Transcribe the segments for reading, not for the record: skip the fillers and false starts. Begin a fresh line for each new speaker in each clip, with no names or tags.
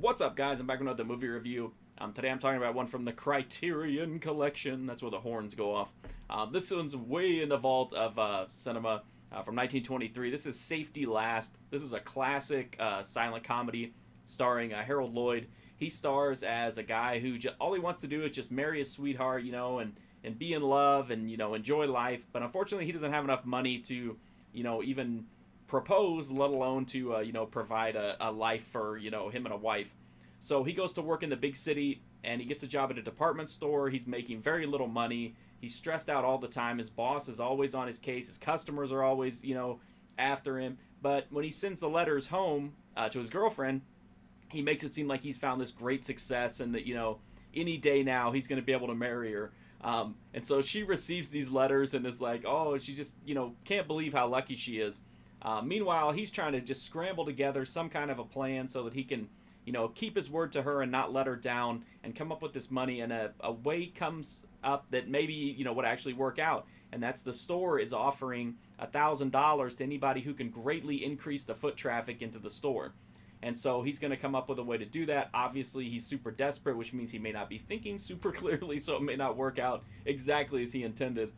What's up, guys? I'm back with another movie review. Today I'm talking about one from the Criterion collection. That's where the horns go off. This one's way in the vault of cinema from 1923. This is Safety Last. This is a classic silent comedy starring Harold Lloyd. He stars as a guy who all he wants to do is just marry his sweetheart, and be in love and, enjoy life. But unfortunately, he doesn't have enough money to, even propose, let alone to provide a life for him and a wife. So he goes to work in the big city and he gets a job at a department store. He's making very little money. He's stressed out all the time. His boss is always on his case. His customers are always after him. But when he sends the letters home to his girlfriend, he makes it seem like he's found this great success and that any day now he's going to be able to marry her. And so she receives these letters and is like, oh, she just can't believe how lucky she is. Meanwhile, he's trying to just scramble together some kind of a plan so that he can, keep his word to her and not let her down and come up with this money. And a way comes up that maybe, would actually work out. And that's the store is offering $1,000 to anybody who can greatly increase the foot traffic into the store. And so he's going to come up with a way to do that. Obviously, he's super desperate, which means he may not be thinking super clearly, so it may not work out exactly as he intended.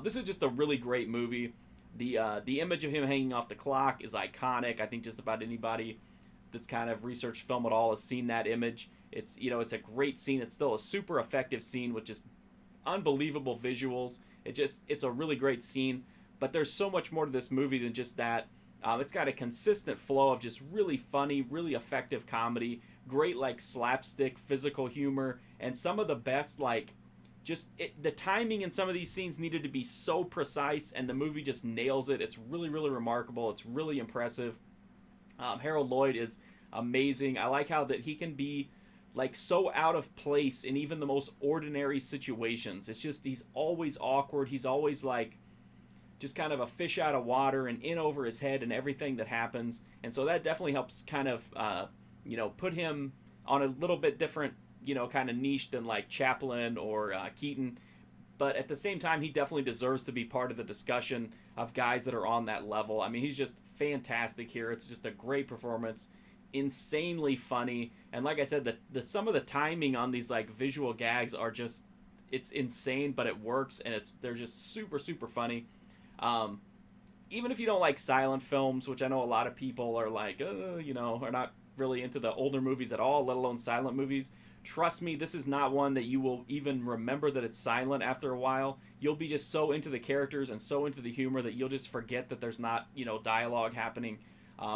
This is just a really great movie. The image of him hanging off the clock is iconic. I think just about anybody that's kind of researched film at all has seen that image. It's it's a great scene. It's still a super effective scene with just unbelievable visuals. It's a really great scene. But there's so much more to this movie than just that. It's got a consistent flow of just really funny, really effective comedy, great slapstick physical humor, and some of the best the timing in some of these scenes needed to be so precise, and the movie just nails it. It's really, really remarkable. It's really impressive. Harold Lloyd is amazing. I like how that he can be so out of place in even the most ordinary situations. It's just he's always awkward. He's always just kind of a fish out of water and in over his head and everything that happens. And so that definitely helps kind of, put him on a little bit different, kind of niche than Chaplin or Keaton. But at the same time, he definitely deserves to be part of the discussion of guys that are on that level. I mean, he's just fantastic here. It's just a great performance, insanely funny. And like I said, some of the timing on these visual gags are just, it's insane, but it works. And they're just super, super funny. Even if you don't like silent films, which I know a lot of people are are not really into the older movies at all, let alone silent movies, trust me, this is not one that you will even remember that it's silent after a while. You'll be just so into the characters and so into the humor that you'll just forget that there's not, dialogue happening.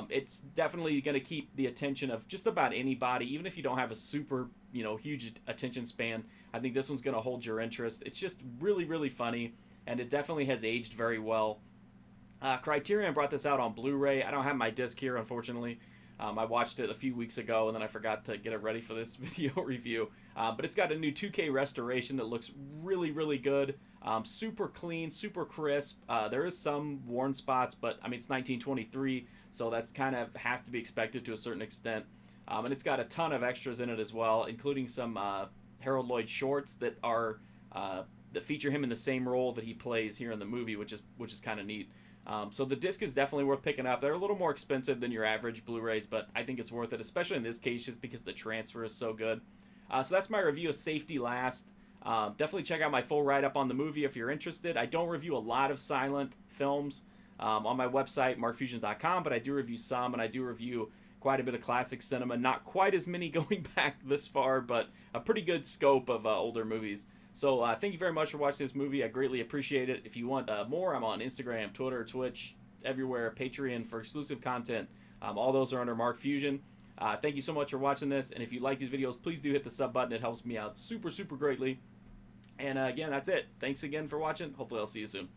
It's definitely going to keep the attention of just about anybody, even if you don't have a super, huge attention span. I think this one's going to hold your interest. It's just really, really funny. And it definitely has aged very well. Criterion brought this out on Blu-ray. I don't have my disc here, unfortunately. I watched it a few weeks ago, and then I forgot to get it ready for this video review. But it's got a new 2K restoration that looks really, really good. Super clean, super crisp. There is some worn spots, but, I mean, it's 1923, so that's kind of has to be expected to a certain extent. And it's got a ton of extras in it as well, including some Harold Lloyd shorts that are... that feature him in the same role that he plays here in the movie, which is kind of neat. So the disc is definitely worth picking up. They're a little more expensive than your average Blu-rays, but I think it's worth it, especially in this case, just because the transfer is so good. So that's my review of Safety Last. Definitely check out my full write-up on the movie if you're interested. I don't review a lot of silent films on my website, markfusion.com, but I do review some, and I do review quite a bit of classic cinema. Not quite as many going back this far, but a pretty good scope of older movies. So thank you very much for watching this movie. I greatly appreciate it. If you want more, I'm on Instagram, Twitter, Twitch, everywhere, Patreon for exclusive content. All those are under Mark Fusion. Thank you so much for watching this. And if you like these videos, please do hit the sub button. It helps me out super, super greatly. And again, that's it. Thanks again for watching. Hopefully I'll see you soon.